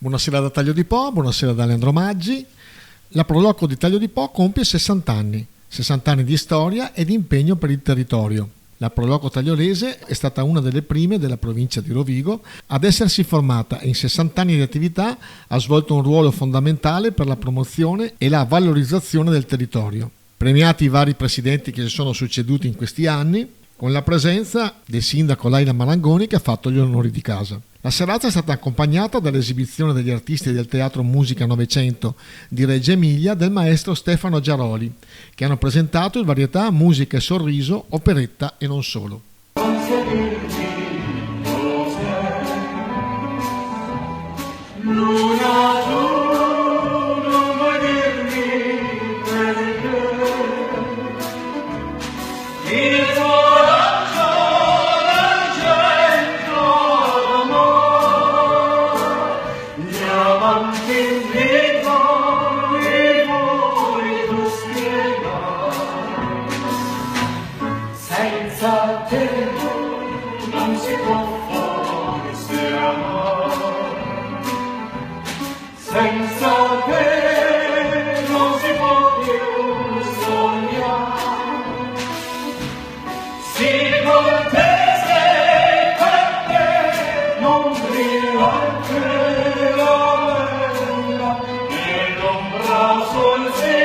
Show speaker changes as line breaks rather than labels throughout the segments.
Buonasera da Taglio di Po, buonasera da Leandro Maggi. La Proloco di Taglio di Po compie 60 anni di storia e di impegno per il territorio. La Proloco tagliolese è stata una delle prime della provincia di Rovigo ad essersi formata e in 60 anni di attività ha svolto un ruolo fondamentale per la promozione e la valorizzazione del territorio. Premiati i vari presidenti che si sono succeduti in questi anni, con la presenza del sindaco Laila Marangoni che ha fatto gli onori di casa. La serata è stata accompagnata dall'esibizione degli artisti del Teatro Musica Novecento di Reggio Emilia del maestro Stefano Giaroli, che hanno presentato il varietà Musica e Sorriso, operetta e non solo.
Senza te non si può forse amare, senza te non si può più sognare, sì con te sei per te, non brilla anche la bella, e l'ombra sul cielo.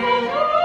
Thank you.